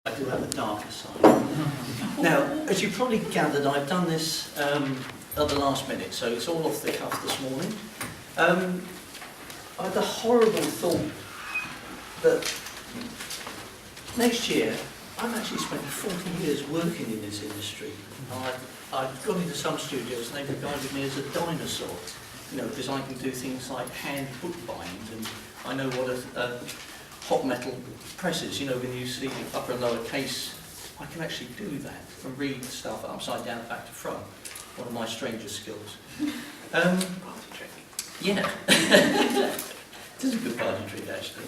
I do have a darker side. Now, as you probably gathered, I've done this at the last minute, so it's all off the cuff this morning. I had the horrible thought that next year, I've actually spent 40 years working in this industry. I've gone into some studios and they've regarded me as a dinosaur, you know, because I can do things like hand bookbind, and I know what a hot metal press is, you know, when you see upper and lower case, I can actually do that and read stuff upside down, back to front. One of my strangest skills. Yeah. It is a good party trick, actually.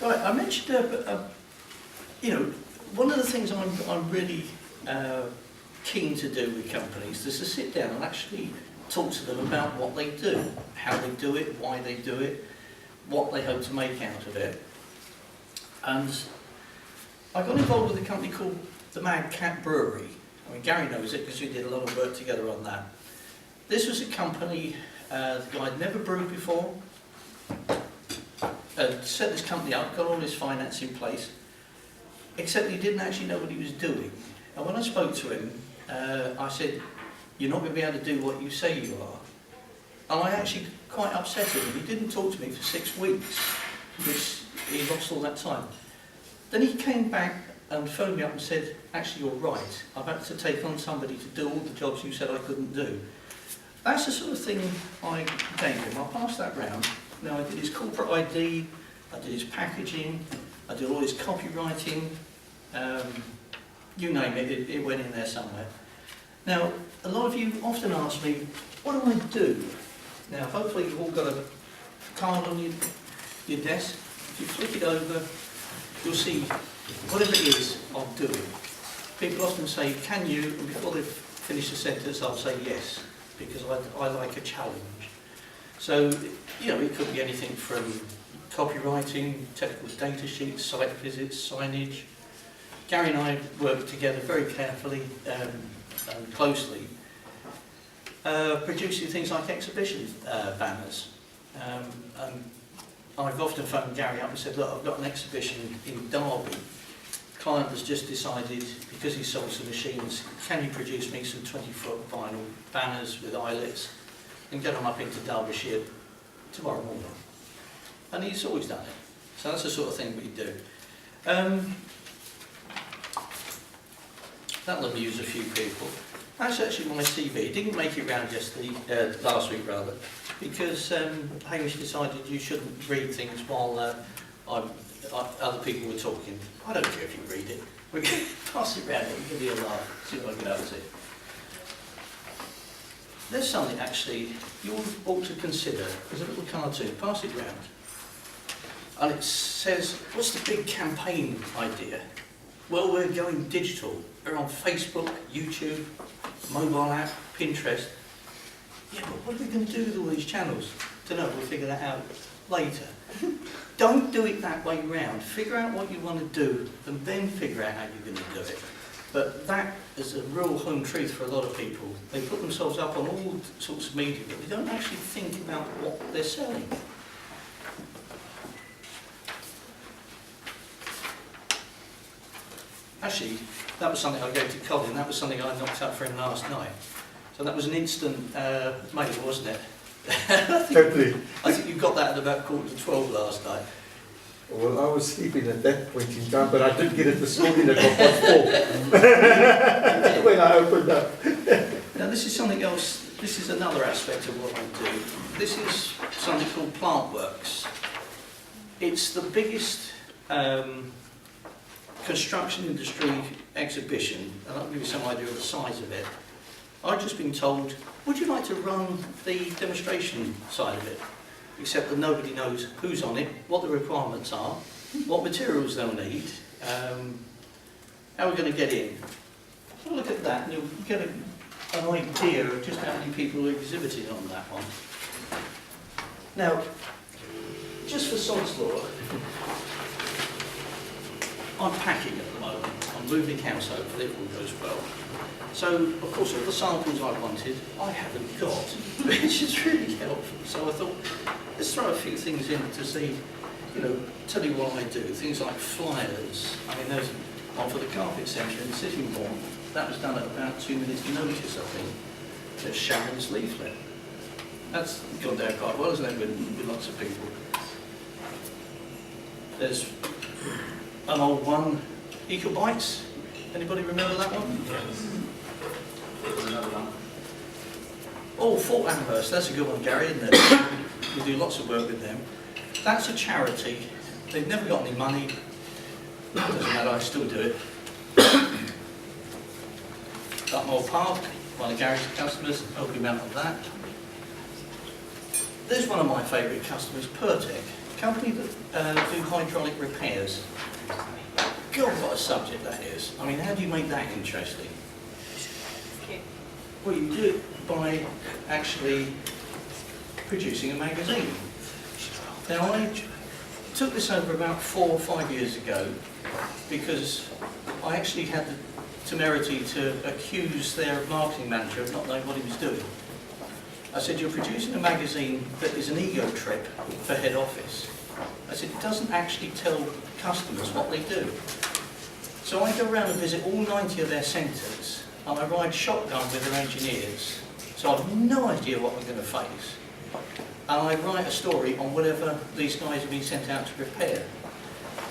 Right, I mentioned, you know, one of the things I'm really keen to do with companies is to sit down and actually talk to them about what they do, how they do it, why they do it, what they hope to make out of it. And I got involved with a company called the Mad Cat Brewery. I mean, Gary knows it because we did a lot of work together on that. This was a company, the guy had never brewed before, set this company up, got all his finance in place, except he didn't actually know what he was doing. And when I spoke to him, I said, "You're not going to be able to do what you say you are." And I actually quite upset him. He didn't talk to me for 6 weeks, which he lost all that time. Then he came back and phoned me up and said, "Actually, you're right. I've had to take on somebody to do all the jobs you said I couldn't do." That's the sort of thing I gave him. I passed that round. Now, I did his corporate ID, I did his packaging, I did all his copywriting, you name it, it went in there somewhere. Now, a lot of you often ask me, what do I do? Now, hopefully you've all got a card on your desk. If you flick it over, you'll see whatever it is I'm doing. People often say, "Can you?" And before they've finished the sentence, I'll say yes, because I like a challenge. So, you know, it could be anything from copywriting, technical data sheets, site visits, signage. Gary and I work together very carefully and closely, producing things like exhibition banners. And I've often phoned Gary up and said, "Look, I've got an exhibition in Derby. Client has just decided, because he sold some machines, can you produce me some 20-foot vinyl banners with eyelets and get them up into Derbyshire tomorrow morning?" And he's always done it. So that's the sort of thing we do. That'll amuse a few people. That's actually my CV. It didn't make it round yesterday, last week rather, because Hamish decided you shouldn't read things while other people were talking. I don't care if you read it. We're going to pass it round and give you a laugh, see what I get up to. There's something actually you ought to consider. There's a little cartoon, pass it round. And it says, what's the big campaign idea? Well, we're going digital. We're on Facebook, YouTube, mobile app, Pinterest. Yeah, but what are we going to do with all these channels? Don't know, we'll figure that out later. Don't do it that way round. Figure out what you want to do and then figure out how you're going to do it. But that is a real home truth for a lot of people. They put themselves up on all sorts of media, but they don't actually think about what they're selling. Actually, that was something I gave to Colin. That was something I knocked up for him last night. So that was an instant mail, wasn't it? Totally. I think you got that at about 11:45 last night. Well, I was sleeping at that point in time, but I did get it this morning at 4:30 when I opened up. Now this is something else, this is another aspect of what I do. This is something called PlantWorks. It's the biggest construction industry exhibition, and I'll give you some idea of the size of it. I've just been told, would you like to run the demonstration side of it? Except that nobody knows who's on it, what the requirements are, what materials they'll need, how we're going to get in. Have a look at that and you'll get an idea of just how many people are exhibiting on that one. Now, just for sod's law, I'm packing at the moment. I'm moving house hopefully if all goes well. So, of course, all the samples I wanted, I haven't got, which is really helpful. So I thought, let's throw a few things in to see, you know, tell you what I do. Things like flyers. I mean, one for the carpet centre in Sittingbourne. That was done at about 2 minutes notice, I think. There's Sharon's leaflet. That's gone down quite well, isn't it, with lots of people. There's an old one, Ecobites. Anybody remember that one? There's another one. Oh, Fort Amherst, that's a good one, Gary, isn't it? We do lots of work with them. That's a charity. They've never got any money. Doesn't matter, I still do it. Dartmoor Park, one of Gary's customers, help him out with that. There's one of my favourite customers, Pertec, a company that do hydraulic repairs. God, what a subject that is. I mean, how do you make that interesting? Well, you do it by actually producing a magazine. Now, I took this over about 4 or 5 years ago because I actually had the temerity to accuse their marketing manager of not knowing what he was doing. I said, you're producing a magazine that is an ego trip for head office. I said, it doesn't actually tell customers what they do. So I go around and visit all 90 of their centres, and I ride shotgun with their engineers, so I've no idea what we're going to face. And I write a story on whatever these guys have been sent out to repair.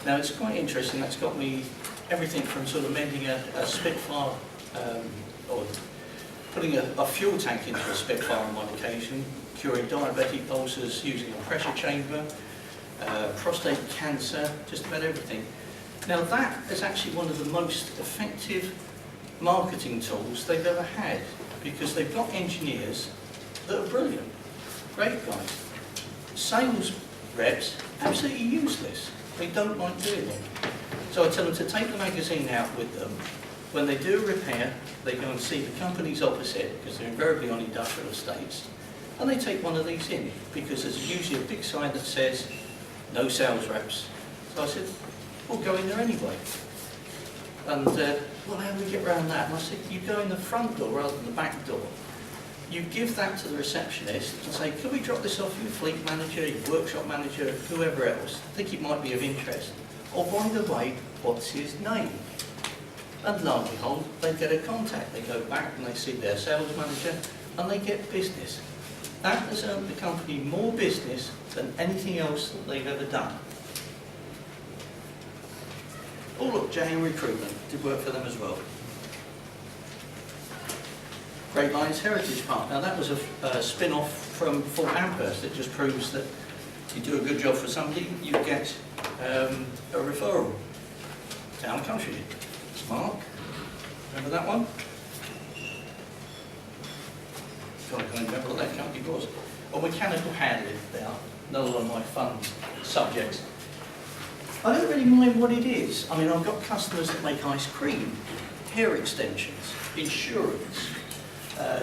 Now it's quite interesting, that's got me everything from sort of mending a Spitfire, or putting a fuel tank into a Spitfire on one occasion, curing diabetic ulcers using a pressure chamber, prostate cancer, just about everything. Now that is actually one of the most effective marketing tools they've ever had, because they've got engineers that are brilliant, great guys. Sales reps, absolutely useless. They don't like doing it. So I tell them to take the magazine out with them. When they do a repair, they go and see the companies opposite, because they're invariably on industrial estates, and they take one of these in, because there's usually a big sign that says, no sales reps. So I said, we'll go in there anyway. And, well, how do we get around that? And I said, you go in the front door rather than the back door. You give that to the receptionist and say, can we drop this off your fleet manager, your workshop manager, whoever else? I think it might be of interest. Or, by the way, what's his name? And lo and behold, they get a contact. They go back and they see their sales manager and they get business. That has earned the company more business than anything else that they've ever done. Oh look, JM Recruitment did work for them as well. Great Lines Heritage Park. Now that was a spin-off from Fort Amherst. It just proves that if you do a good job for somebody, you get a referral. Town Country. Smart. Remember that one? God, I can't remember what that company was. Or mechanical handling. Now, another one of my fun subjects. I don't really mind what it is. I mean, I've got customers that make ice cream, hair extensions, insurance,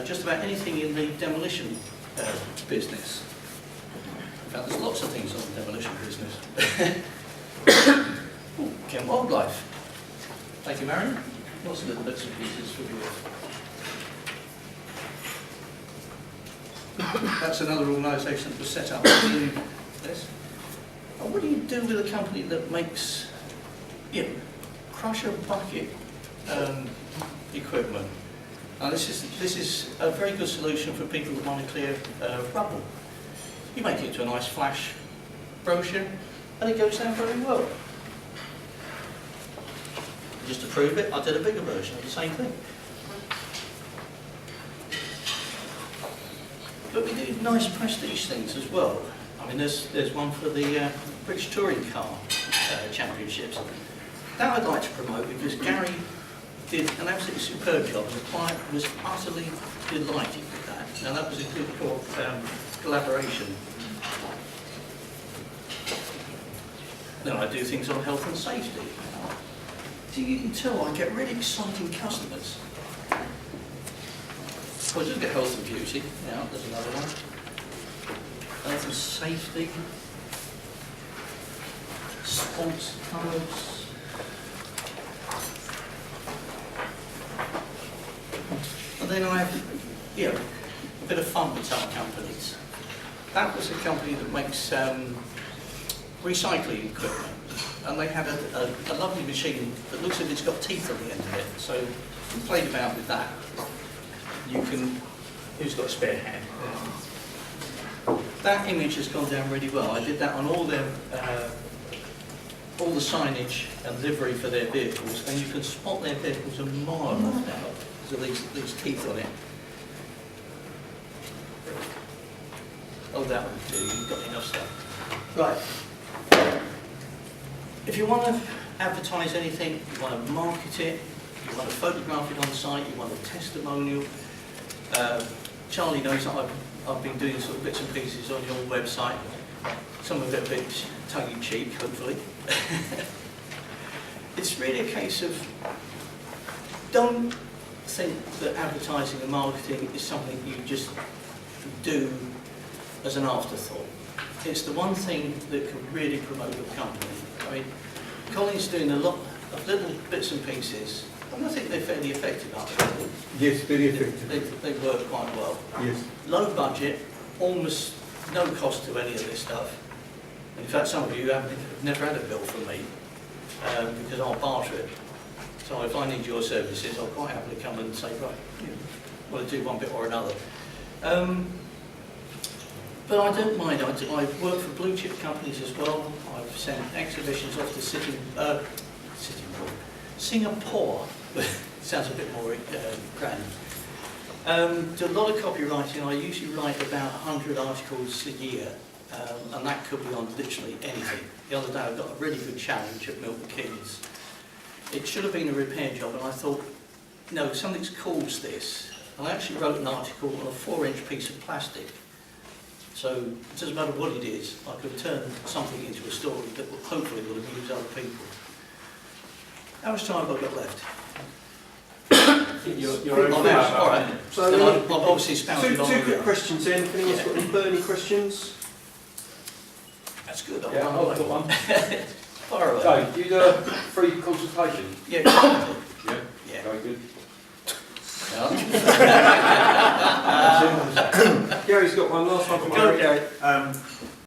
just about anything in the demolition business. In fact, there's lots of things on the demolition business. Ooh, Kent Wildlife. Thank you, Marion. Lots of little bits and pieces for you. That's another organisation that was set up in this. And what do you do with a company that makes, crusher bucket equipment? Now this is a very good solution for people that want to clear rubble. You make it to a nice flash brochure, and it goes down very well. Just to prove it, I did a bigger version of the same thing. But we do nice prestige things as well. I mean, there's one for the British Touring Car Championships. That I'd like to promote because Gary did an absolutely superb job and the client was utterly delighted with that. Now that was a good collaboration. Then I do things on health and safety. So you can tell I get really exciting customers. Well, just get health and beauty. Yeah, there's another one. Health and safety. Sports clubs. And then I have, a bit of fun with some companies. That was a company that makes recycling equipment. and they had a lovely machine that looks as if it's got teeth on the end of it. So we played about with that. You can, who's got a spare hand? That image has gone down really well. I did that on all the signage and livery for their vehicles, and you can spot their vehicles a mile off now because of these teeth on it. Oh, that would do. You've got enough stuff. Right. If you want to advertise anything, you want to market it, you want to photograph it on site, you want a testimonial. Charlie knows that I've been doing sort of bits and pieces on your website. Some of it a bit tongue-in-cheek, hopefully. It's really a case of, don't think that advertising and marketing is something you just do as an afterthought. It's the one thing that can really promote your company. I mean, Colin's doing a lot of little bits and pieces, and I think they're fairly effective, aren't they? Yes, very effective. They work quite well. Yes. Low budget, almost no cost to any of this stuff. In fact, some of you have never had a bill from me because I'll barter it. So if I need your services, I'll quite happily come and say, right, you want to do one bit or another. But I don't mind. I work for blue chip companies as well. I've sent exhibitions off to Singapore. Sounds a bit more grand. Do a lot of copywriting. I usually write about 100 articles a year, and that could be on literally anything. The other day I got a really good challenge at Milton Keynes. It should have been a repair job, and I thought, no, something's caused this. And I actually wrote an article on a 4-inch piece of plastic. So it doesn't matter what it is, I could turn something into a story that will hopefully will amuse other people. How much time have I got left? You're okay. All right. So Then I've obviously spounded on. two quick questions then. If anyone's got any burning questions? That's good. Yeah, I've got one. Fire away. So, do you do a free consultation? Yeah, exactly. Yeah. Yeah. Very good. Gary's got one. Last one from Go, Gary. Gary.